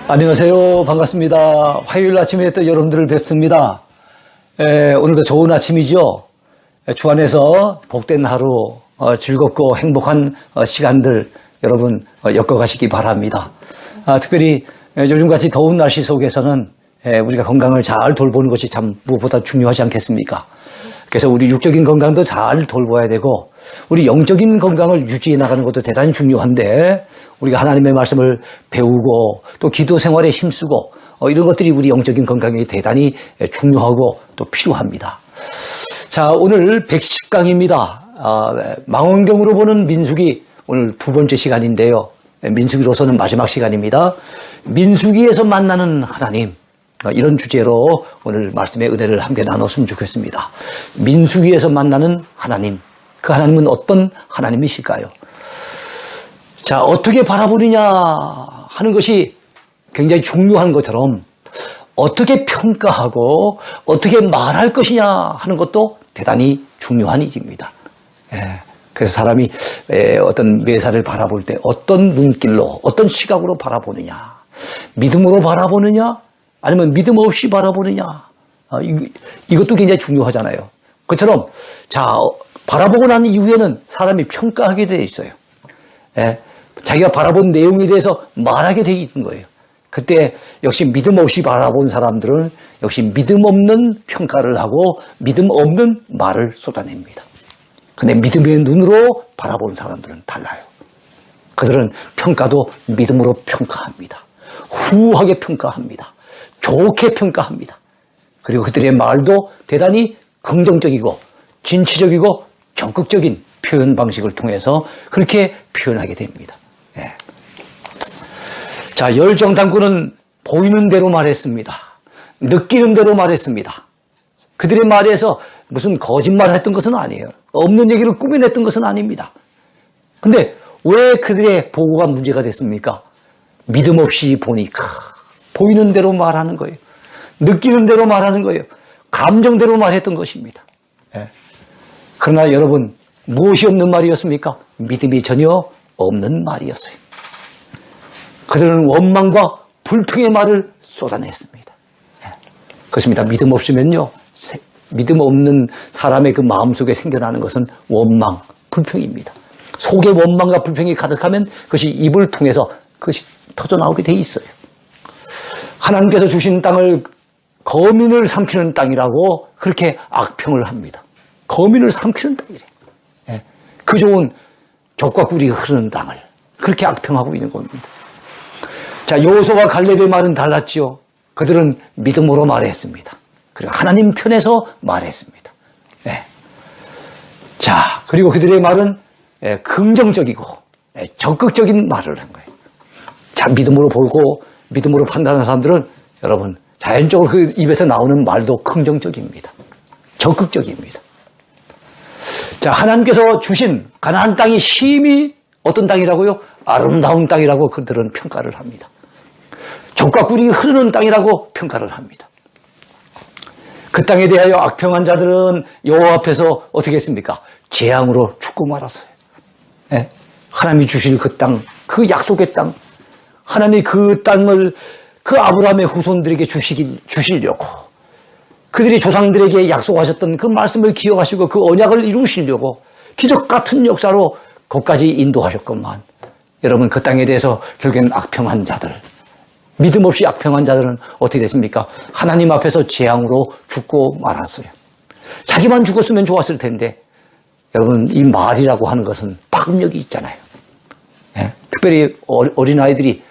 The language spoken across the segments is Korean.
안녕하세요. 반갑습니다. 화요일 아침에 또 여러분들을 뵙습니다. 오늘도 좋은 아침이죠. 주 안에서 복된 하루, 즐겁고 행복한 시간들 여러분 엮어가시기 바랍니다. 특별히 요즘같이 더운 날씨 속에서는 우리가 건강을 잘 돌보는 것이 참 무엇보다 중요하지 않겠습니까? 그래서 우리 육적인 건강도 잘 돌봐야 되고 우리 영적인 건강을 유지해 나가는 것도 대단히 중요한데 우리가 하나님의 말씀을 배우고 또 기도 생활에 힘쓰고 이런 것들이 우리 영적인 건강에 대단히 중요하고 또 필요합니다. 자, 오늘 110강입니다. 망원경으로 보는 민수기 오늘 두 번째 시간인데요. 민수기로서는 마지막 시간입니다. 민수기에서 만나는 하나님, 이런 주제로 오늘 말씀의 은혜를 함께 나눴으면 좋겠습니다. 민수기에서 만나는 하나님, 그 하나님은 어떤 하나님이실까요? 자, 어떻게 바라보느냐 하는 것이 굉장히 중요한 것처럼 어떻게 평가하고 어떻게 말할 것이냐 하는 것도 대단히 중요한 일입니다. 그래서 사람이 어떤 매사를 바라볼 때 어떤 눈길로, 어떤 시각으로 바라보느냐, 믿음으로 바라보느냐, 아니면 믿음 없이 바라보느냐, 이것도 굉장히 중요하잖아요. 그처럼 자, 바라보고 난 이후에는 사람이 평가하게 되어 있어요. 자기가 바라본 내용에 대해서 말하게 되어 있는 거예요. 그때 역시 믿음 없이 바라본 사람들은 역시 믿음 없는 평가를 하고 믿음 없는 말을 쏟아냅니다. 근데 믿음의 눈으로 바라본 사람들은 달라요. 그들은 평가도 믿음으로 평가합니다. 후하게 평가합니다. 좋게 평가합니다. 그리고 그들의 말도 대단히 긍정적이고 진취적이고 적극적인 표현 방식을 통해서 그렇게 표현하게 됩니다. 자, 열정탐구는 보이는 대로 말했습니다. 느끼는 대로 말했습니다. 그들의 말에서 무슨 거짓말을 했던 것은 아니에요. 없는 얘기를 꾸며냈던 것은 아닙니다. 근데 왜 그들의 보고가 문제가 됐습니까? 믿음 없이 보니까 보이는 대로 말하는 거예요. 느끼는 대로 말하는 거예요. 감정대로 말했던 것입니다. 그러나 여러분, 무엇이 없는 말이었습니까? 믿음이 전혀 없는 말이었어요. 그들은 원망과 불평의 말을 쏟아냈습니다. 그렇습니다. 믿음 없으면요, 믿음 없는 사람의 그 마음속에 생겨나는 것은 원망, 불평입니다. 속에 원망과 불평이 가득하면 그것이 입을 통해서 그것이 터져나오게 돼 있어요. 하나님께서 주신 땅을 거민을 삼키는 땅이라고 그렇게 악평을 합니다. 거민을 삼키는 땅이래요. 그 좋은 젖과 꿀이 흐르는 땅을 그렇게 악평하고 있는 겁니다. 자, 여호수아와 갈렙의 말은 달랐지요. 그들은 믿음으로 말했습니다. 그리고 하나님 편에서 말했습니다. 자, 그리고 그들의 말은 긍정적이고 적극적인 말을 한 거예요. 자, 믿음으로 보고 믿음으로 판단하는 사람들은 여러분 자연적으로 그 입에서 나오는 말도 긍정적입니다. 적극적입니다. 자, 하나님께서 주신 가나안 땅이 심히 어떤 땅이라고요? 아름다운 땅이라고 그들은 평가를 합니다. 젖과 꿀이 흐르는 땅이라고 평가를 합니다. 그 땅에 대하여 악평한 자들은 여호와 앞에서 어떻게 했습니까? 재앙으로 죽고 말았어요. 하나님이 주실 그 땅, 그 약속의 땅, 하나님이 그 땅을 그 아브라함의 후손들에게 주시려고 그들이 조상들에게 약속하셨던 그 말씀을 기억하시고 그 언약을 이루시려고 기적 같은 역사로 거기까지 인도하셨건만 여러분 그 땅에 대해서 결국엔 악평한 자들, 믿음 없이 악평한 자들은 어떻게 됐습니까? 하나님 앞에서 재앙으로 죽고 말았어요. 자기만 죽었으면 좋았을 텐데 여러분 이 말이라고 하는 것은 파급력이 있잖아요. 특별히 어린아이들이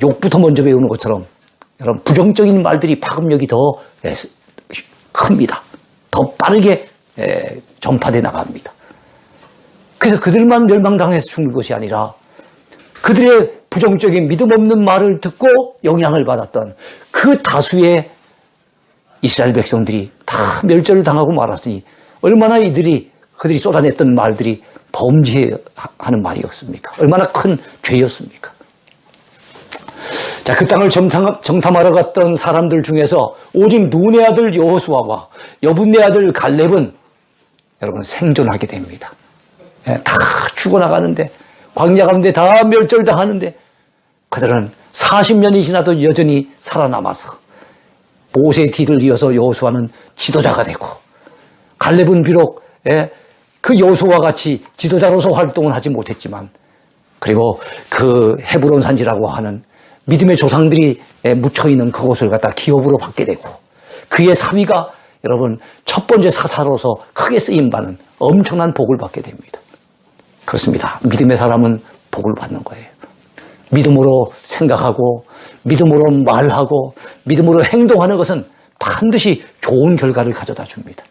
욕부터 먼저 배우는 것처럼 여러분 부정적인 말들이 파급력이 더 큽니다. 더 빠르게 전파돼 나갑니다. 그래서 그들만 멸망당해서 죽는 것이 아니라 그들의 부정적인 믿음 없는 말을 듣고 영향을 받았던 그 다수의 이스라엘 백성들이 다 멸절을 당하고 말았으니 얼마나 그들이 쏟아냈던 말들이 범죄하는 말이었습니까? 얼마나 큰 죄였습니까? 자, 그 땅을 정탐하러 갔던 사람들 중에서 오직 눈의 아들 여호수아와 여분의 아들 갈렙은 여러분 생존하게 됩니다. 다 죽어나가는데 광야 가운데 다 멸절당하는데 그들은 40년이 지나도 여전히 살아남아서 모세의 뒤를 이어서 여호수아는 지도자가 되고 갈렙은 비록 그 여호수아와 같이 지도자로서 활동을 하지 못했지만 그리고 그 헤브론 산지라고 하는 믿음의 조상들이 묻혀있는 그곳을 갖다 기업으로 받게 되고 그의 사위가 여러분 첫 번째 사사로서 크게 쓰임받는 엄청난 복을 받게 됩니다. 그렇습니다. 믿음의 사람은 복을 받는 거예요. 믿음으로 생각하고 믿음으로 말하고 믿음으로 행동하는 것은 반드시 좋은 결과를 가져다 줍니다.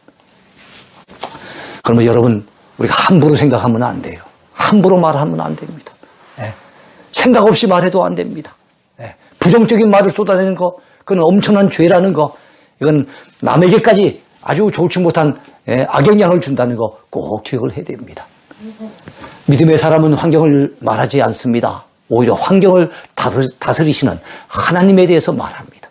그러면 여러분 우리가 함부로 생각하면 안 돼요. 함부로 말하면 안 됩니다. 생각 없이 말해도 안 됩니다. 부정적인 말을 쏟아내는 거 그건 엄청난 죄라는 거 이건 남에게까지 아주 좋지 못한 악영향을 준다는 거 꼭 기억을 해야 됩니다. 믿음의 사람은 환경을 말하지 않습니다. 오히려 환경을 다스리시는 하나님에 대해서 말합니다.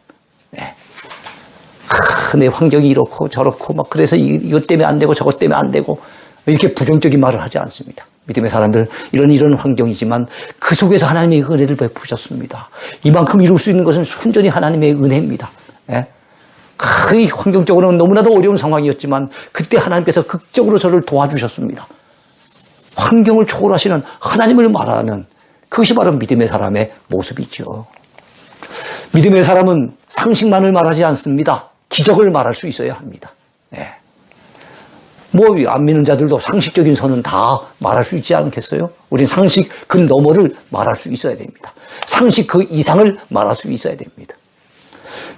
내 환경이 이렇고 저렇고 막 그래서 이것 때문에 안 되고 저것 때문에 안 되고 이렇게 부정적인 말을 하지 않습니다. 믿음의 사람들 이런 환경이지만 그 속에서 하나님의 은혜를 베푸셨습니다. 이만큼 이룰 수 있는 것은 순전히 하나님의 은혜입니다. 환경적으로는 너무나도 어려운 상황이었지만 그때 하나님께서 극적으로 저를 도와주셨습니다. 환경을 초월하시는 하나님을 말하는 그것이 바로 믿음의 사람의 모습이죠. 믿음의 사람은 상식만을 말하지 않습니다. 기적을 말할 수 있어야 합니다. 안 믿는 자들도 상식적인 선은 다 말할 수 있지 않겠어요? 우린 상식 그 너머를 말할 수 있어야 됩니다. 상식 그 이상을 말할 수 있어야 됩니다.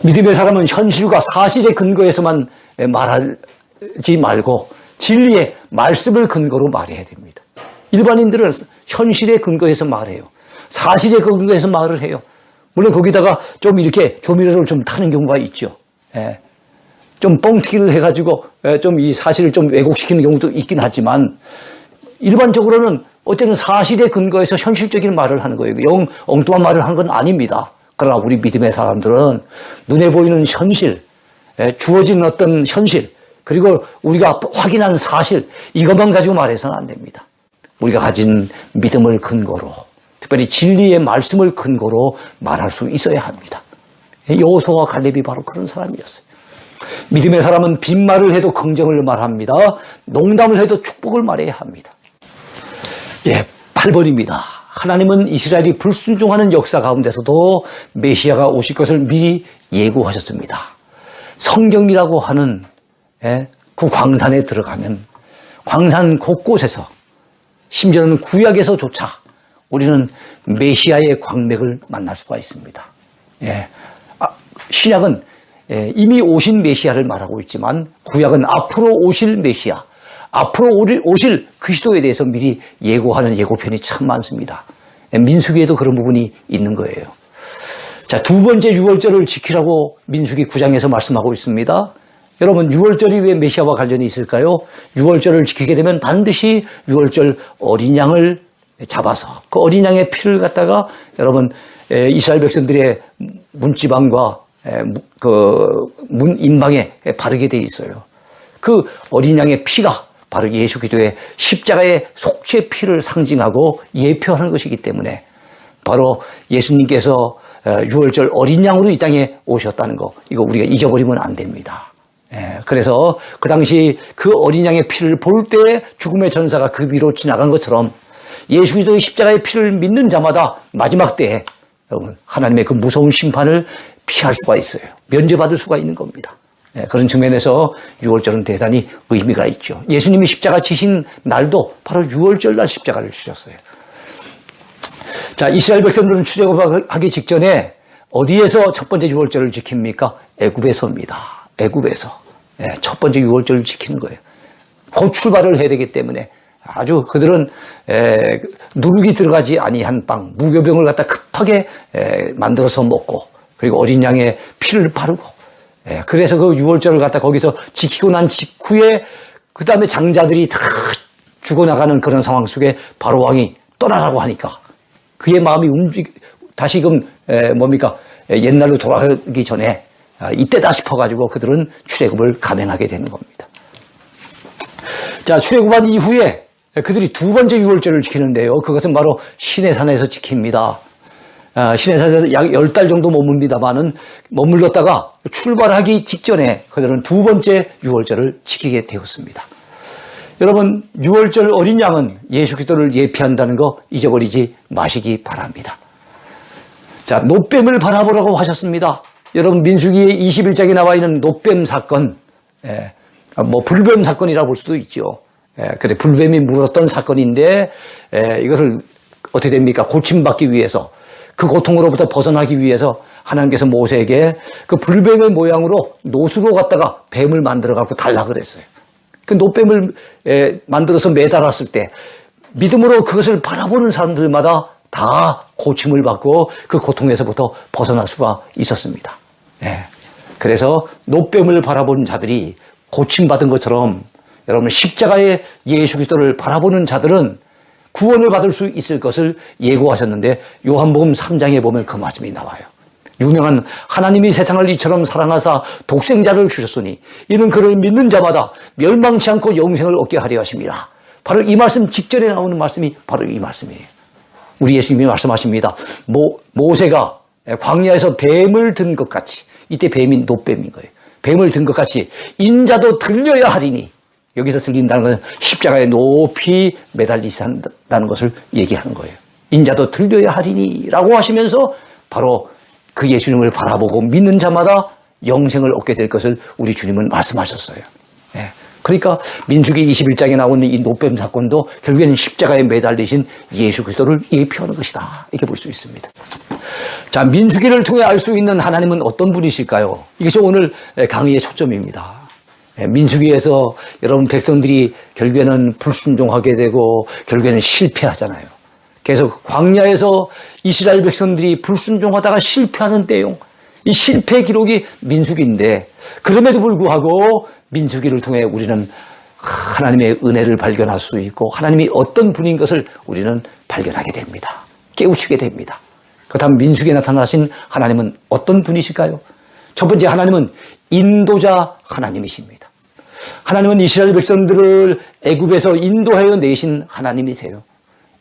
믿음의 사람은 현실과 사실의 근거에서만 말하지 말고 진리의 말씀을 근거로 말해야 됩니다. 일반인들은 현실의 근거에서 말해요. 사실의 근거에서 말을 해요. 물론 거기다가 좀 이렇게 조미료를 좀 타는 경우가 있죠. 좀 뻥튀기를 해가지고 좀 이 사실을 좀 왜곡시키는 경우도 있긴 하지만 일반적으로는 어쨌든 사실의 근거에서 현실적인 말을 하는 거예요. 엉뚱한 말을 하는 건 아닙니다. 그러나 우리 믿음의 사람들은 눈에 보이는 현실, 주어진 어떤 현실, 그리고 우리가 확인한 사실 이것만 가지고 말해서는 안 됩니다. 우리가 가진 믿음을 근거로 특별히 진리의 말씀을 근거로 말할 수 있어야 합니다. 여호수아와 갈렙이 바로 그런 사람이었어요. 믿음의 사람은 빈말을 해도 긍정을 말합니다. 농담을 해도 축복을 말해야 합니다. 8번입니다. 하나님은 이스라엘이 불순종하는 역사 가운데서도 메시아가 오실 것을 미리 예고하셨습니다. 성경이라고 하는 그 광산에 들어가면 광산 곳곳에서 심지어는 구약에서조차 우리는 메시아의 광맥을 만날 수가 있습니다. 신약은 이미 오신 메시아를 말하고 있지만 구약은 앞으로 오실 메시아, 앞으로 오실 그리스도에 대해서 미리 예고하는 예고편이 참 많습니다. 민수기에도 그런 부분이 있는 거예요. 자, 두 번째 유월절을 지키라고 민수기 9장에서 말씀하고 있습니다. 여러분, 유월절이 왜 메시아와 관련이 있을까요? 유월절을 지키게 되면 반드시 유월절 어린 양을 잡아서 그 어린 양의 피를 갖다가 여러분 이스라엘 백성들의 문지방과 그 문 임방에 바르게 돼 있어요. 그 어린 양의 피가 바로 예수 그리스도의 십자가의 속죄 피를 상징하고 예표하는 것이기 때문에 바로 예수님께서 유월절 어린 양으로 이 땅에 오셨다는 거 이거 우리가 잊어버리면 안 됩니다. 그래서 그 당시 그 어린 양의 피를 볼 때 죽음의 전사가 그 위로 지나간 것처럼 예수 그리스도의 십자가의 피를 믿는 자마다 마지막 때에 여러분 하나님의 그 무서운 심판을 피할 수가 있어요. 면제받을 수가 있는 겁니다. 그런 측면에서 유월절은 대단히 의미가 있죠. 예수님이 십자가 지신 날도 바로 유월절 날 십자가를 지셨어요. 자, 이스라엘 백성들은 출애굽하기 직전에 어디에서 첫 번째 유월절을 지킵니까? 애굽에서입니다. 애굽에서 첫 번째 유월절을 지키는 거예요. 곧 출발을 해야 되기 때문에 아주 그들은 누룩이 들어가지 아니한 빵, 무교병을 갖다 급하게 만들어서 먹고 그리고 어린 양의 피를 바르고 그래서 그 유월절을 갖다 거기서 지키고 난 직후에 그 다음에 장자들이 다 죽어나가는 그런 상황 속에 바로 왕이 떠나라고 하니까 그의 마음이 다시금 옛날로 돌아가기 전에 이때다 싶어가지고 그들은 출애굽을 감행하게 되는 겁니다. 자, 출애굽한 이후에 그들이 두 번째 유월절을 지키는데요. 그것은 바로 시내산에서 지킵니다. 시내산에서 약 10달 정도 머물렀다가 출발하기 직전에 그들은 두 번째 유월절을 지키게 되었습니다. 여러분, 유월절 어린 양은 예수 그리스도를 예피한다는 거 잊어버리지 마시기 바랍니다. 자, 노뱀을 바라보라고 하셨습니다. 여러분, 민수기의 21장에 나와 있는 노뱀 사건, 불뱀 사건이라고 볼 수도 있죠. 근데 불뱀이 물었던 사건인데, 이것을 어떻게 됩니까? 고침받기 위해서, 그 고통으로부터 벗어나기 위해서 하나님께서 모세에게 그 불뱀의 모양으로 노수로 갖다가 뱀을 만들어갖고 달라 그랬어요. 그 노뱀을 만들어서 매달았을 때 믿음으로 그것을 바라보는 사람들마다 다 고침을 받고 그 고통에서부터 벗어날 수가 있었습니다. 그래서 노뱀을 바라보는 자들이 고침받은 것처럼 여러분 십자가의 예수 그리스도를 바라보는 자들은 구원을 받을 수 있을 것을 예고하셨는데 요한복음 3장에 보면 그 말씀이 나와요. 유명한 하나님이 세상을 이처럼 사랑하사 독생자를 주셨으니 이는 그를 믿는 자마다 멸망치 않고 영생을 얻게 하려 하심이라. 바로 이 말씀 직전에 나오는 말씀이 바로 이 말씀이에요. 우리 예수님이 말씀하십니다. 모세가 광야에서 뱀을 든 것 같이, 이때 뱀이 노뱀인 거예요. 뱀을 든 것 같이 인자도 들려야 하리니, 여기서 들린다는 것은 십자가에 높이 매달리신다는 것을 얘기하는 거예요. 인자도 들려야 하리니 라고 하시면서 바로 그 예수님을 바라보고 믿는 자마다 영생을 얻게 될 것을 우리 주님은 말씀하셨어요. 그러니까 민수기 21장에 나오는 이 노뱀 사건도 결국에는 십자가에 매달리신 예수 그리스도를 예표하는 것이다, 이렇게 볼 수 있습니다. 자, 민수기를 통해 알 수 있는 하나님은 어떤 분이실까요? 이것이 오늘 강의의 초점입니다. 민수기에서 여러분 백성들이 결국에는 불순종하게 되고 결국에는 실패하잖아요. 그래서 광야에서 이스라엘 백성들이 불순종하다가 실패하는 내용, 이 실패 기록이 민수기인데, 그럼에도 불구하고 민수기를 통해 우리는 하나님의 은혜를 발견할 수 있고 하나님이 어떤 분인 것을 우리는 발견하게 됩니다. 깨우치게 됩니다. 그 다음 민수기에 나타나신 하나님은 어떤 분이실까요? 첫 번째, 하나님은 인도자 하나님이십니다. 하나님은 이스라엘 백성들을 애굽에서 인도하여 내신 하나님이세요.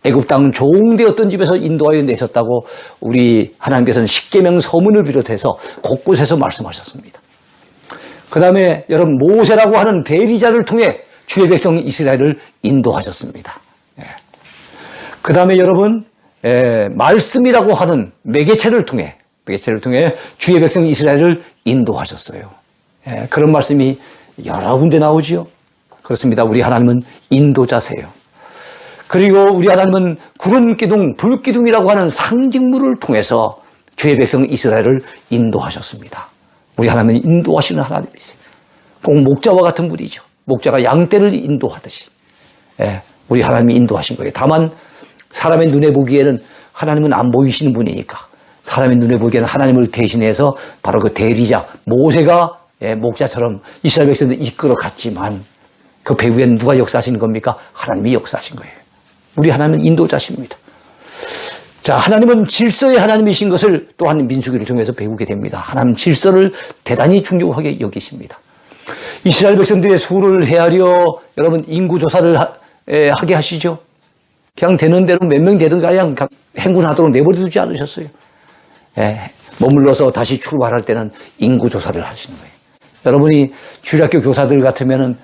애굽 땅 종되었던 집에서 인도하여 내셨다고 우리 하나님께서는 십계명 서문을 비롯해서 곳곳에서 말씀하셨습니다. 그 다음에 여러분, 모세라고 하는 대리자를 통해 주의 백성 이스라엘을 인도하셨습니다. 그 다음에 여러분, 말씀이라고 하는 매개체를 통해 주의 백성 이스라엘을 인도하셨어요. 그런 말씀이 여러 군데 나오지요. 그렇습니다. 우리 하나님은 인도자세요. 그리고 우리 하나님은 구름기둥, 불기둥이라고 하는 상징물을 통해서 주의 백성 이스라엘을 인도하셨습니다. 우리 하나님은 인도하시는 하나님이세요. 꼭 목자와 같은 분이죠. 목자가 양떼를 인도하듯이 우리 하나님이 인도하신 거예요. 다만 사람의 눈에 보기에는 하나님은 안 보이시는 분이니까 사람의 눈에 보기에는 하나님을 대신해서 바로 그 대리자 모세가 목자처럼 이스라엘 백성들을 이끌어 갔지만 그 배후에는 누가 역사하시는 겁니까? 하나님이 역사하신 거예요. 우리 하나님은 인도자십니다. 자, 하나님은 질서의 하나님이신 것을 또한 민수기를 통해서 배우게 됩니다. 하나님 질서를 대단히 중요하게 여기십니다. 이스라엘 백성들의 수를 헤아려 여러분 인구조사를 하게 하시죠. 그냥 되는 대로 몇 명 되든 그냥 행군하도록 내버려두지 않으셨어요. 머물러서 다시 출발할 때는 인구조사를 하시는 거예요. 여러분이 주일학교 교사들 같으면은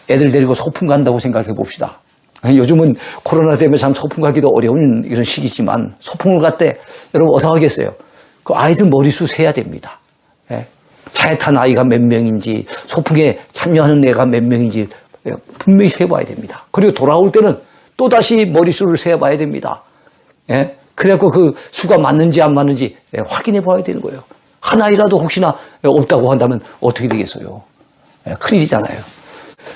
애들 데리고 소풍 간다고 생각해 봅시다. 요즘은 코로나 때문에 참 소풍 가기도 어려운 이런 시기지만 소풍을 갈 때 여러분 어떻게 하겠어요? 그 아이들 머리수 세야 됩니다. 차에 탄 아이가 몇 명인지 소풍에 참여하는 애가 몇 명인지 분명히 세봐야 됩니다. 그리고 돌아올 때는 또다시 머리수를 세봐야 됩니다. 그래갖고 그 수가 맞는지 안 맞는지 확인해 봐야 되는 거예요. 하나이라도 혹시나 없다고 한다면 어떻게 되겠어요? 큰일이잖아요.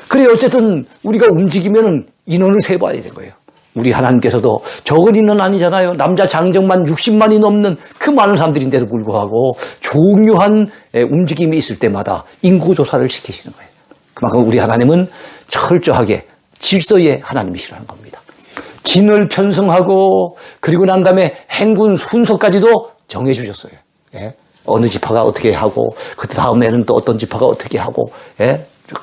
그래 어쨌든 우리가 움직이면은 인원을 세봐야 되는 거예요. 우리 하나님께서도 적은 인원 아니잖아요. 남자 장정만 60만이 넘는 그 많은 사람들인데도 불구하고 중요한 움직임이 있을 때마다 인구조사를 시키시는 거예요. 그만큼 우리 하나님은 철저하게 질서의 하나님이시라는 겁니다. 진을 편성하고 그리고 난 다음에 행군 순서까지도 정해주셨어요. 어느 지파가 어떻게 하고 그 다음에는 또 어떤 지파가 어떻게 하고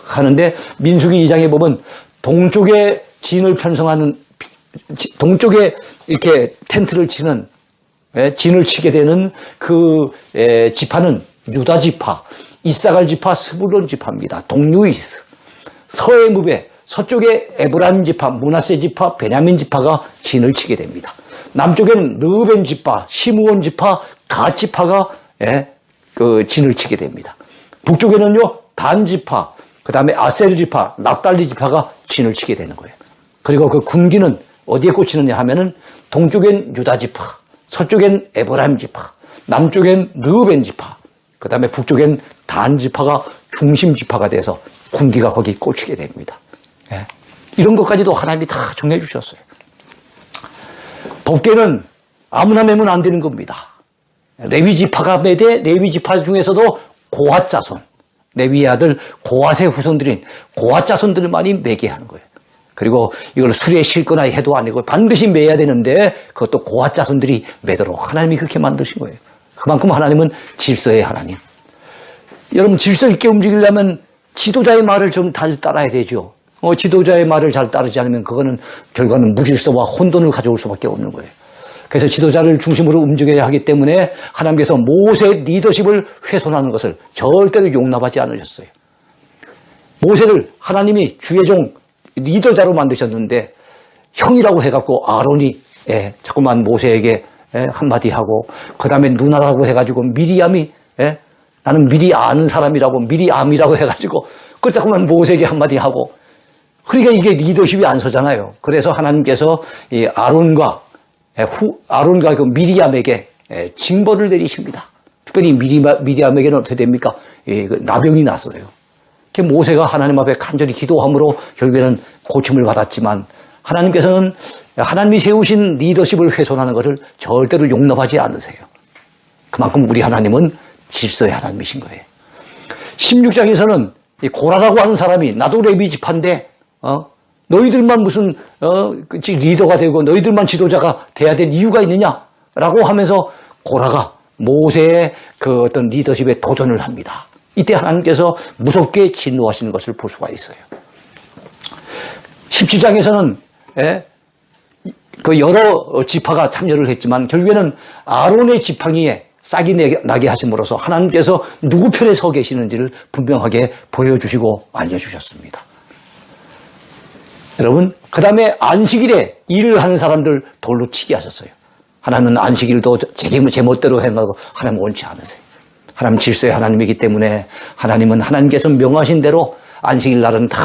하는데 민수기 2장에 보면 동쪽에 진을 편성하는 동쪽에 이렇게 텐트를 치는 진을 치게 되는 그 지파는 유다 지파, 이사갈 지파, 스불론 지파입니다. 동유이스. 서해 무베, 서쪽에 에브라임 지파, 므낫세 지파, 베냐민 지파가 진을 치게 됩니다. 남쪽에는 르벤 지파, 시므온 지파, 갓 지파가 그 진을 치게 됩니다. 북쪽에는요 단 지파, 그 다음에 아셀 지파, 납달리 지파가 진을 치게 되는 거예요. 그리고 그 군기는 어디에 꽂히느냐 하면은 동쪽엔 유다 지파, 서쪽엔 에브라임 지파, 남쪽엔 르벤 지파, 그 다음에 북쪽엔 단 지파가 중심 지파가 돼서 군기가 거기 꽂히게 됩니다. 이런 것까지도 하나님이 다 정해 주셨어요. 법궤는 아무나 매면 안 되는 겁니다. 레위 지파가 매되 레위 지파 중에서도 고핫 자손, 레위의 아들 고핫의 후손들인 고핫 자손들만이 매게 하는 거예요. 그리고 이걸 수레에 싣거나 해도 아니고 반드시 매야 되는데 그것도 고핫 자손들이 매도록 하나님이 그렇게 만드신 거예요. 그만큼 하나님은 질서의 하나님. 여러분 질서 있게 움직이려면 지도자의 말을 좀 잘 따라야 되죠. 지도자의 말을 잘 따르지 않으면 그거는 결과는 무질서와 혼돈을 가져올 수밖에 없는 거예요. 그래서 지도자를 중심으로 움직여야 하기 때문에 하나님께서 모세의 리더십을 훼손하는 것을 절대로 용납하지 않으셨어요. 모세를 하나님이 주의 종 리더자로 만드셨는데 형이라고 해갖고 아론이 자꾸만 모세에게 한마디 하고 그 다음에 누나라고 해가지고 미리암이 나는 미리 아는 사람이라고 미리암이라고 해가지고 그 자꾸만 모세에게 한마디 하고 그러니까 이게 리더십이 안 서잖아요. 그래서 하나님께서 이 아론과 그 미리암에게 징벌을 내리십니다. 특별히 미리암에게는 어떻게 됩니까? 나병이 났어요. 모세가 하나님 앞에 간절히 기도함으로 결국에는 고침을 받았지만 하나님께서는 하나님이 세우신 리더십을 훼손하는 것을 절대로 용납하지 않으세요. 그만큼 우리 하나님은 질서의 하나님이신 거예요. 16장에서는 고라라고 하는 사람이 나도 레위 지파인데 너희들만 무슨 리더가 되고 너희들만 지도자가 돼야 될 이유가 있느냐라고 하면서 고라가 모세의 그 어떤 리더십에 도전을 합니다. 이때 하나님께서 무섭게 진노하시는 것을 볼 수가 있어요. 17장에서는 그 여러 지파가 참여를 했지만 결국에는 아론의 지팡이에 싹이 나게 하심으로써 하나님께서 누구 편에 서 계시는지를 분명하게 보여주시고 알려주셨습니다. 여러분, 그 다음에 안식일에 일을 하는 사람들 돌로 치게 하셨어요. 하나님은 안식일도 제멋대로 행하고 하나님 원치 않으세요. 하나님 질서의 하나님이기 때문에 하나님은 하나님께서 명하신 대로 안식일 날은 다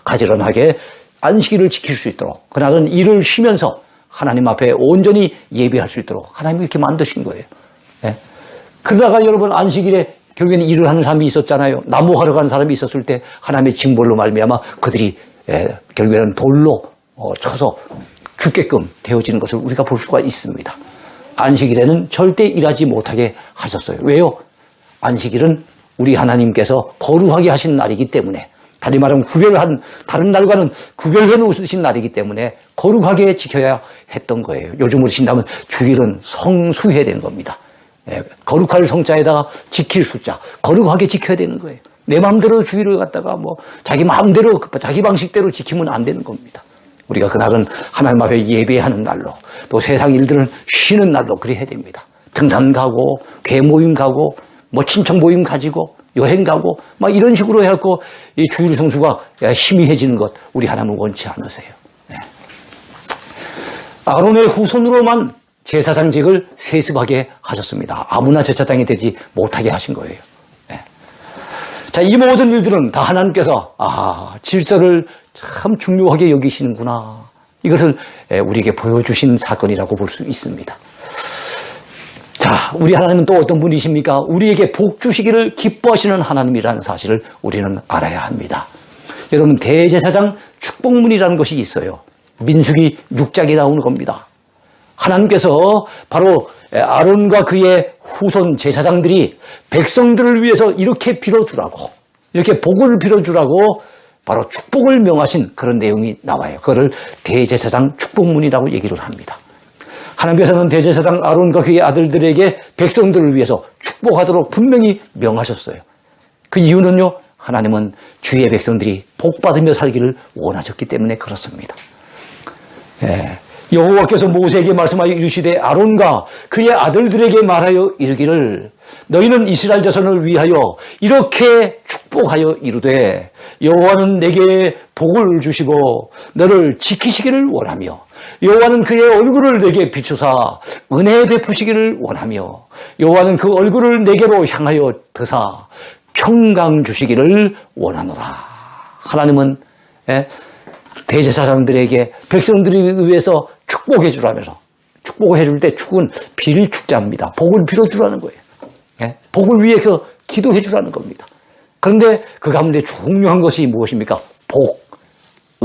가지런하게 안식일을 지킬 수 있도록 그날은 일을 쉬면서 하나님 앞에 온전히 예배할 수 있도록 하나님이 이렇게 만드신 거예요. 그러다가 여러분 안식일에 결국에는 일을 하는 사람이 있었잖아요. 나무하러 간 사람이 있었을 때 하나님의 징벌로 말미암아 그들이 결국에는 돌로 쳐서 죽게끔 되어지는 것을 우리가 볼 수가 있습니다. 안식일에는 절대 일하지 못하게 하셨어요. 왜요? 안식일은 우리 하나님께서 거룩하게 하신 날이기 때문에 다시 말하면 다른 날과는 구별해 놓으신 날이기 때문에 거룩하게 지켜야 했던 거예요. 요즘으로 친다면 주일은 성수해야 되는 겁니다. 거룩할 성자에다가 지킬 숫자, 거룩하게 지켜야 되는 거예요. 내 마음대로 주일을 갖다가 자기 마음대로, 자기 방식대로 지키면 안 되는 겁니다. 우리가 그날은 하나님 앞에 예배하는 날로, 또 세상 일들은 쉬는 날로 그래야 됩니다. 등산 가고, 궤 모임 가고, 친척 모임 가지고, 여행 가고, 이런 식으로 해갖고, 이 주일 성수가 희미해지는 것, 우리 하나님은 원치 않으세요. 아론의 후손으로만 제사장직을 세습하게 하셨습니다. 아무나 제사장이 되지 못하게 하신 거예요. 자, 이 모든 일들은 다 하나님께서 질서를 참 중요하게 여기시는구나. 이것을 우리에게 보여주신 사건이라고 볼 수 있습니다. 자, 우리 하나님은 또 어떤 분이십니까? 우리에게 복 주시기를 기뻐하시는 하나님이라는 사실을 우리는 알아야 합니다. 여러분, 대제사장 축복문이라는 것이 있어요. 민수기 6장에 나오는 겁니다. 하나님께서 바로 아론과 그의 후손 제사장들이 백성들을 위해서 이렇게 빌어주라고, 이렇게 복을 빌어주라고 바로 축복을 명하신 그런 내용이 나와요. 그거를 대제사장 축복문이라고 얘기를 합니다. 하나님께서는 대제사장 아론과 그의 아들들에게 백성들을 위해서 축복하도록 분명히 명하셨어요. 그 이유는요, 하나님은 주의 백성들이 복받으며 살기를 원하셨기 때문에 그렇습니다. 예. 여호와께서 모세에게 말씀하여 이르시되 아론과 그의 아들들에게 말하여 이르기를 너희는 이스라엘 자손을 위하여 이렇게 축복하여 이르되 여호와는 내게 복을 주시고 너를 지키시기를 원하며 여호와는 그의 얼굴을 내게 비추사 은혜 베푸시기를 원하며 여호와는 그 얼굴을 내게로 향하여 드사 평강 주시기를 원하노라. 하나님은 대제사장들에게 백성들을 위해서 축복해 주라면서 축복해 줄 때 축은 빌 축자입니다. 복을 빌어주라는 거예요. 복을 위해서 기도해 주라는 겁니다. 그런데 그 가운데 중요한 것이 무엇입니까? 복,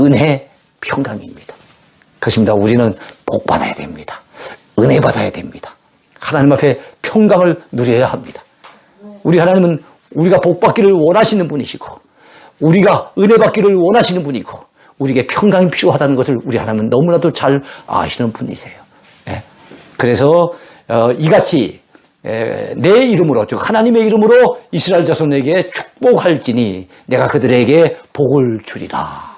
은혜, 평강입니다. 그렇습니다. 우리는 복 받아야 됩니다. 은혜 받아야 됩니다. 하나님 앞에 평강을 누려야 합니다. 우리 하나님은 우리가 복 받기를 원하시는 분이시고 우리가 은혜 받기를 원하시는 분이고 우리에게 평강이 필요하다는 것을 우리 하나님은 너무나도 잘 아시는 분이세요. 그래서 이같이 내 이름으로 즉 하나님의 이름으로 이스라엘 자손에게 축복할지니 내가 그들에게 복을 주리라.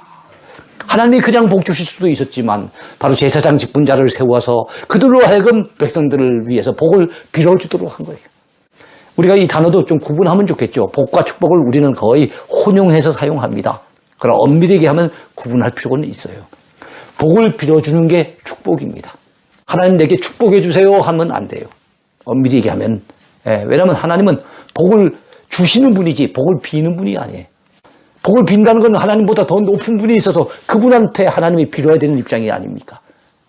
하나님이 그냥 복 주실 수도 있었지만 바로 제사장 직분자를 세워서 그들로 하여금 백성들을 위해서 복을 빌어주도록 한 거예요. 우리가 이 단어도 좀 구분하면 좋겠죠. 복과 축복을 우리는 거의 혼용해서 사용합니다. 그러나 엄밀히 얘기하면 구분할 필요는 있어요. 복을 빌어주는 게 축복입니다. 하나님 내게 축복해 주세요 하면 안 돼요. 엄밀히 얘기하면. 왜냐하면 하나님은 복을 주시는 분이지 복을 비는 분이 아니에요. 복을 빈다는 건 하나님보다 더 높은 분이 있어서 그분한테 하나님이 빌어야 되는 입장이 아닙니까?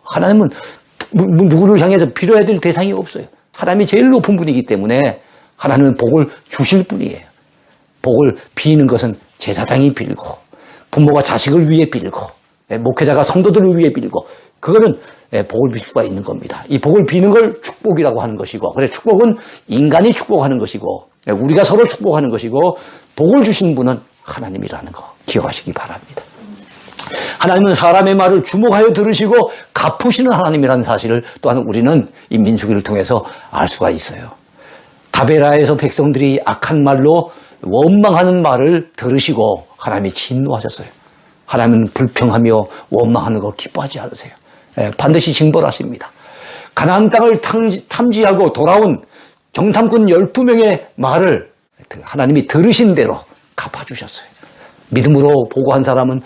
하나님은 누구를 향해서 빌어야 될 대상이 없어요. 하나님이 제일 높은 분이기 때문에 하나님은 복을 주실 분이에요. 복을 비는 것은 제사장이 빌고 부모가 자식을 위해 빌고 목회자가 성도들을 위해 빌고 그거는 복을 빌 수가 있는 겁니다. 이 복을 비는 걸 축복이라고 하는 것이고 그래 축복은 인간이 축복하는 것이고 우리가 서로 축복하는 것이고 복을 주신 분은 하나님이라는 거 기억하시기 바랍니다. 하나님은 사람의 말을 주목하여 들으시고 갚으시는 하나님이라는 사실을 또한 우리는 이 민수기를 통해서 알 수가 있어요. 다베라에서 백성들이 악한 말로 원망하는 말을 들으시고 하나님이 진노하셨어요. 하나님은 불평하며 원망하는 거 기뻐하지 않으세요. 반드시 징벌하십니다. 가나안 땅을 탐지하고 돌아온 정탐꾼 12명의 말을 하나님이 들으신 대로 갚아주셨어요. 믿음으로 보고한 사람은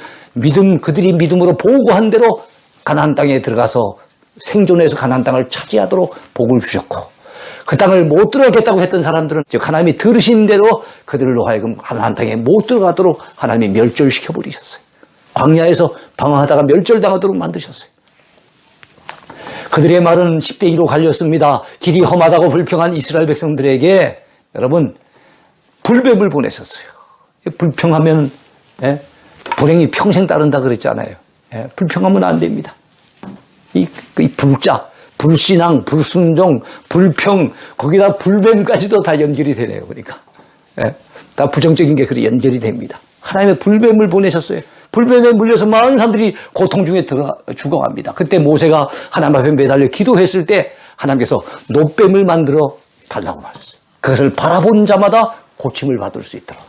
그들이 믿음으로 보고한 대로 가나안 땅에 들어가서 생존해서 가나안 땅을 차지하도록 복을 주셨고 그 땅을 못 들어가겠다고 했던 사람들은 즉 하나님이 들으신 대로 그들로 하여금 가나안 땅에 못 들어가도록 하나님이 멸절시켜 버리셨어요. 광야에서 방황하다가 멸절당하도록 만드셨어요. 그들의 말은 10대 2로 갈렸습니다. 길이 험하다고 불평한 이스라엘 백성들에게 여러분 불뱀을 보내셨어요. 불평하면 불행이 평생 따른다 그랬잖아요. 불평하면 안 됩니다. 이 불자, 불신앙, 불순종, 불평 거기다 불뱀까지도 다 연결이 되네요. 그러니까 다 부정적인 게 그리 연결이 됩니다. 하나님의 불뱀을 보내셨어요. 불뱀에 물려서 많은 사람들이 고통 중에 죽어갑니다. 그때 모세가 하나님 앞에 매달려 기도했을 때 하나님께서 놋뱀을 만들어 달라고 하셨어요. 그것을 바라본 자마다 고침을 받을 수 있도록.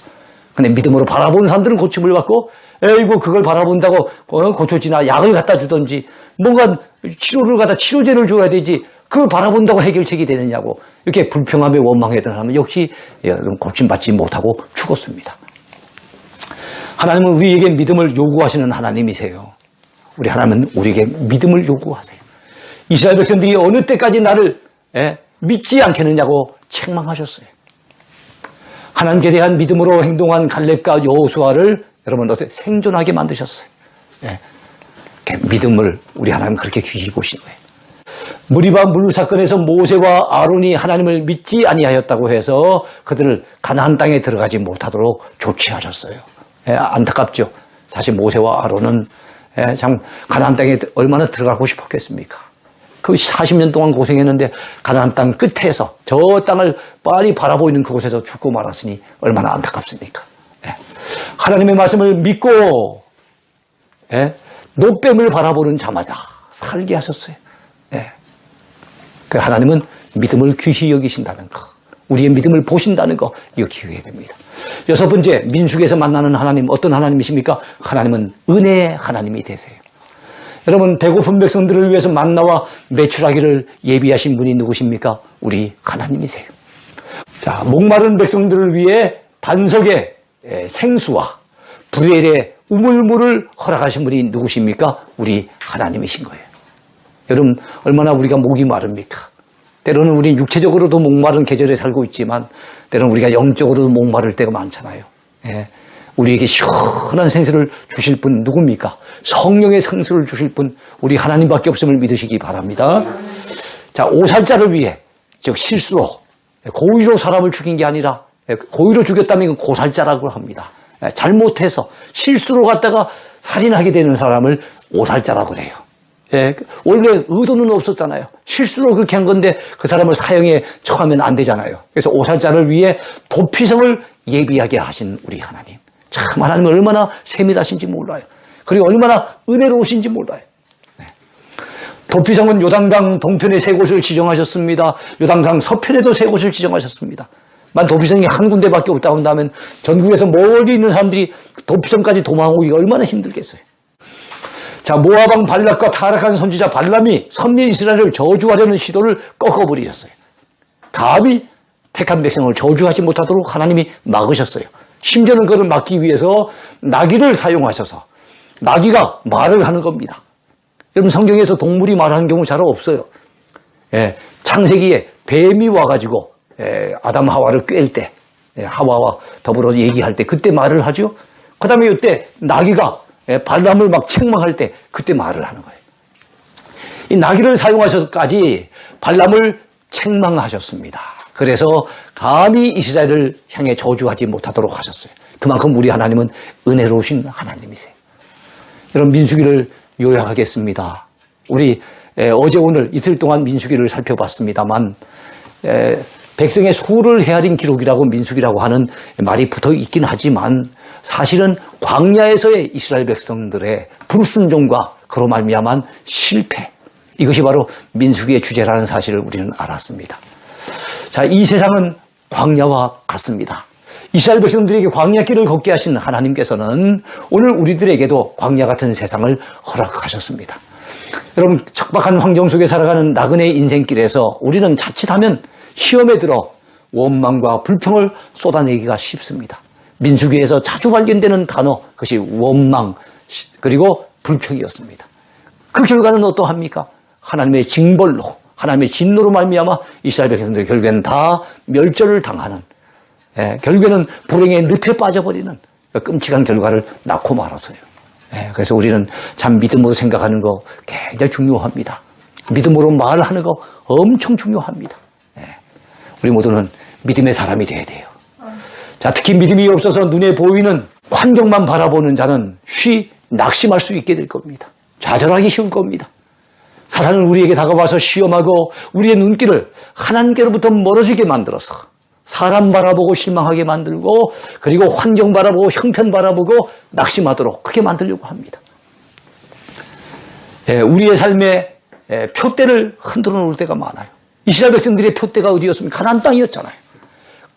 근데 믿음으로 바라본 사람들은 고침을 받고 에이고 그걸 바라본다고 고쳐지나 약을 갖다 주든지 뭔가 치료를 갖다 치료제를 줘야 되지 그걸 바라본다고 해결책이 되느냐고 이렇게 불평하며 원망했던 사람은 역시 고침받지 못하고 죽었습니다. 하나님은 우리에게 믿음을 요구하시는 하나님이세요. 우리 하나님은 우리에게 믿음을 요구하세요. 이스라엘 백성들이 어느 때까지 나를 믿지 않겠느냐고 책망하셨어요. 하나님께 대한 믿음으로 행동한 갈렙과 여호수아를 여러분 어떻게 생존하게 만드셨어요. 믿음을 우리 하나님 그렇게 귀히 보신 거예요. 무리바 물 사건에서 모세와 아론이 하나님을 믿지 아니하였다고 해서 그들을 가나안 땅에 들어가지 못하도록 조치하셨어요. 안타깝죠. 사실 모세와 아론은 참 가나안 땅에 얼마나 들어가고 싶었겠습니까? 그 40년 동안 고생했는데 가나안 땅 끝에서 저 땅을 빨리 바라보이는 그곳에서 죽고 말았으니 얼마나 안타깝습니까? 하나님의 말씀을 믿고 놋뱀을 바라보는 자마다 살게 하셨어요. 그 하나님은 믿음을 귀히 여기신다는 것. 우리의 믿음을 보신다는 거 이거 기억해야 됩니다. 여섯 번째, 민수기에서 만나는 하나님, 어떤 하나님이십니까? 하나님은 은혜의 하나님이 되세요. 여러분, 배고픈 백성들을 위해서 만나와 매출하기를 예비하신 분이 누구십니까? 우리 하나님이세요. 자, 목마른 백성들을 위해 반석의 생수와 불엘의 우물물을 허락하신 분이 누구십니까? 우리 하나님이신 거예요. 여러분, 얼마나 우리가 목이 마릅니까? 때로는 우리 육체적으로도 목마른 계절에 살고 있지만 때로는 우리가 영적으로도 목마를 때가 많잖아요. 우리에게 시원한 생수를 주실 분 누굽니까? 성령의 생수를 주실 분 우리 하나님밖에 없음을 믿으시기 바랍니다. 자, 오살자를 위해, 즉 실수로 고의로 사람을 죽인 게 아니라 고의로 죽였다면 고살자라고 합니다. 잘못해서 실수로 갔다가 살인하게 되는 사람을 오살자라고 그래요. 원래 의도는 없었잖아요. 실수로 그렇게 한 건데 그 사람을 사형에 처하면 안 되잖아요. 그래서 오살자를 위해 도피성을 예비하게 하신 우리 하나님. 참 하나님은 얼마나 세밀하신지 몰라요. 그리고 얼마나 은혜로우신지 몰라요. 도피성은 요단강 동편에 세 곳을 지정하셨습니다. 요단강 서편에도 세 곳을 지정하셨습니다. 만 도피성이 한 군데밖에 없다고 한다면 전국에서 멀리 있는 사람들이 도피성까지 도망오기가 얼마나 힘들겠어요. 자, 모압왕 발락과 타락한 선지자 발람이 선민 이스라엘을 저주하려는 시도를 꺾어버리셨어요. 감히 택한 백성을 저주하지 못하도록 하나님이 막으셨어요. 심지어는 그를 막기 위해서 나귀를 사용하셔서 나귀가 말을 하는 겁니다. 여러분, 성경에서 동물이 말하는 경우 잘 없어요. 창세기에 뱀이 와가지고 아담 하와를 꿰일 때, 하와와 더불어 얘기할 때 그때 말을 하죠. 그 다음에 이때 나귀가 발람을 막 책망할 때 그때 말을 하는 거예요. 이 나귀를 사용하셔서까지 발람을 책망하셨습니다. 그래서 감히 이스라엘을 향해 저주하지 못하도록 하셨어요. 그만큼 우리 하나님은 은혜로우신 하나님이세요. 여러분, 민수기를 요약하겠습니다. 우리 어제 오늘 이틀 동안 민수기를 살펴봤습니다만 백성의 수를 헤아린 기록이라고 민수기라고 하는 말이 붙어 있긴 하지만 사실은 광야에서의 이스라엘 백성들의 불순종과 그로 말미암은 실패, 이것이 바로 민수기의 주제라는 사실을 우리는 알았습니다. 자, 이 세상은 광야와 같습니다. 이스라엘 백성들에게 광야길을 걷게 하신 하나님께서는 오늘 우리들에게도 광야 같은 세상을 허락하셨습니다. 여러분, 척박한 환경 속에 살아가는 나그네의 인생길에서 우리는 자칫하면 시험에 들어 원망과 불평을 쏟아내기가 쉽습니다. 민수기에서 자주 발견되는 단어, 그것이 원망 그리고 불평이었습니다. 그 결과는 어떠합니까? 하나님의 징벌로, 하나님의 진노로 말미암아 이스라엘 백성들이 결국에는 다 멸절을 당하는, 결국에는 불행의 늪에 빠져버리는 끔찍한 결과를 낳고 말았어요. 그래서 우리는 참 믿음으로 생각하는 거 굉장히 중요합니다. 믿음으로 말하는 거 엄청 중요합니다. 우리 모두는 믿음의 사람이 돼야 돼요. 자, 특히 믿음이 없어서 눈에 보이는 환경만 바라보는 자는 쉬 낙심할 수 있게 될 겁니다. 좌절하기 쉬울 겁니다. 사탄은 우리에게 다가와서 시험하고 우리의 눈길을 하나님께로부터 멀어지게 만들어서 사람 바라보고 실망하게 만들고 그리고 환경 바라보고 형편 바라보고 낙심하도록 그렇게 만들려고 합니다. 우리의 삶에 표대를 흔들어 놓을 때가 많아요. 이스라엘 백성들의 표대가 어디였습니까? 가나안 땅이었잖아요.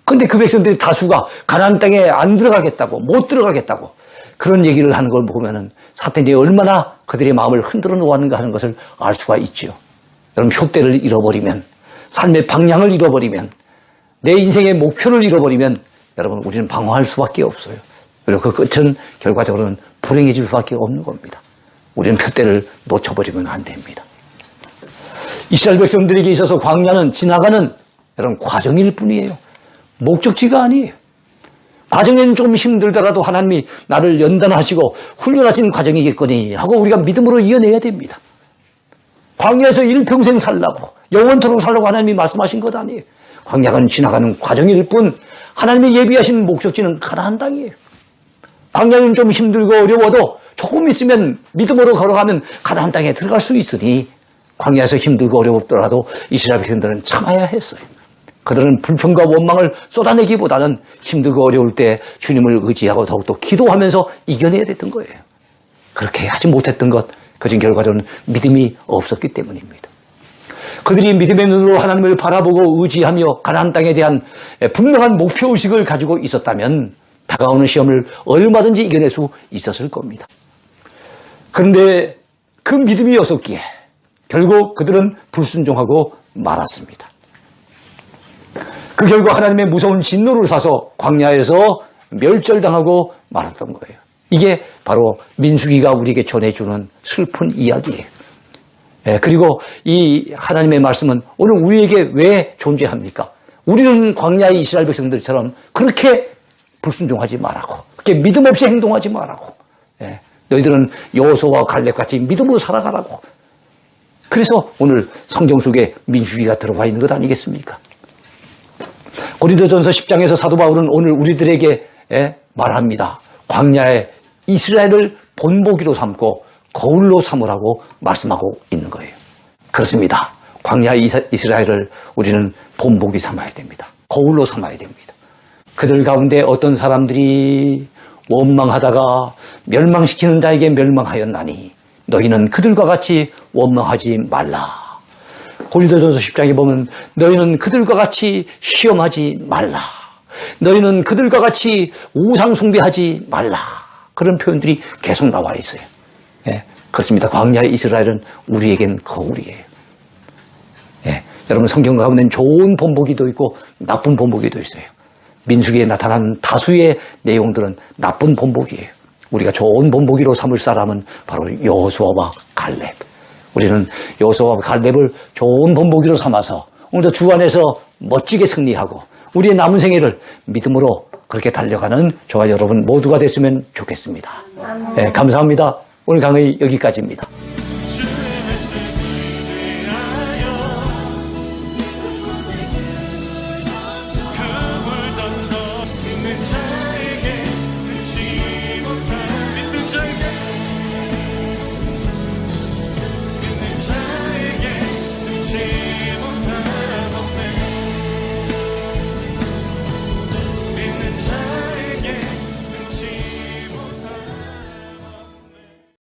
그런데 그 백성들의 다수가 가나안 땅에 안 들어가겠다고, 못 들어가겠다고 그런 얘기를 하는 걸 보면은 사탄이 얼마나 그들의 마음을 흔들어 놓았는가 하는 것을 알 수가 있죠. 여러분, 표대를 잃어버리면, 삶의 방향을 잃어버리면, 내 인생의 목표를 잃어버리면 여러분, 우리는 방황할 수밖에 없어요. 그리고 그 끝은 결과적으로는 불행해질 수밖에 없는 겁니다. 우리는 표대를 놓쳐버리면 안 됩니다. 이스라엘 백성들에게 있어서 광야는 지나가는 여러분 과정일 뿐이에요. 목적지가 아니에요. 과정에는 좀 힘들더라도 하나님이 나를 연단하시고 훈련하신 과정이겠거니 하고 우리가 믿음으로 이어내야 됩니다. 광야에서 일평생 살라고 영원토록 살라고 하나님이 말씀하신 것 아니에요. 광야는 지나가는 과정일 뿐 하나님이 예비하신 목적지는 가나안 땅이에요. 광야는 좀 힘들고 어려워도 조금 있으면 믿음으로 걸어가면 가나안 땅에 들어갈 수 있으니 광야에서 힘들고 어렵더라도 이스라엘 백성들은 참아야 했어요. 그들은 불평과 원망을 쏟아내기보다는 힘들고 어려울 때 주님을 의지하고 더욱더 기도하면서 이겨내야 됐던 거예요. 그렇게 하지 못했던 것, 그중 결과적으로는 믿음이 없었기 때문입니다. 그들이 믿음의 눈으로 하나님을 바라보고 의지하며 가나안 땅에 대한 분명한 목표의식을 가지고 있었다면 다가오는 시험을 얼마든지 이겨낼 수 있었을 겁니다. 그런데 그 믿음이 없었기에 결국 그들은 불순종하고 말았습니다. 그 결과 하나님의 무서운 진노를 사서 광야에서 멸절당하고 말았던 거예요. 이게 바로 민수기가 우리에게 전해주는 슬픈 이야기예요. 그리고 이 하나님의 말씀은 오늘 우리에게 왜 존재합니까? 우리는 광야의 이스라엘 백성들처럼 그렇게 불순종하지 말라고, 그렇게 믿음 없이 행동하지 말라고, 너희들은 여호수아와 갈렙같이 믿음으로 살아가라고. 그래서 오늘 성경 속에 민수기가 들어와 있는 것 아니겠습니까? 고린도전서 10장에서 사도 바울은 오늘 우리들에게 말합니다. 광야에 이스라엘을 본보기로 삼고 거울로 삼으라고 말씀하고 있는 거예요. 그렇습니다. 광야의 이스라엘을 우리는 본보기 삼아야 됩니다. 거울로 삼아야 됩니다. 그들 가운데 어떤 사람들이 원망하다가 멸망시키는 자에게 멸망하였나니 너희는 그들과 같이 원망하지 말라. 고린도전서 10장에 보면 너희는 그들과 같이 시험하지 말라. 너희는 그들과 같이 우상 숭배하지 말라. 그런 표현들이 계속 나와 있어요. 그렇습니다. 광야의 이스라엘은 우리에겐 거울이에요. 여러분 성경 가운데는 좋은 본보기도 있고 나쁜 본보기도 있어요. 민수기에 나타난 다수의 내용들은 나쁜 본보기예요. 우리가 좋은 본보기로 삼을 사람은 바로 여호수아와 갈렙. 우리는 여호수아와 갈렙을 좋은 본보기로 삼아서 오늘도 주 안에서 멋지게 승리하고 우리의 남은 생애를 믿음으로 그렇게 달려가는 저와 여러분 모두가 됐으면 좋겠습니다. 감사합니다. 오늘 강의 여기까지입니다.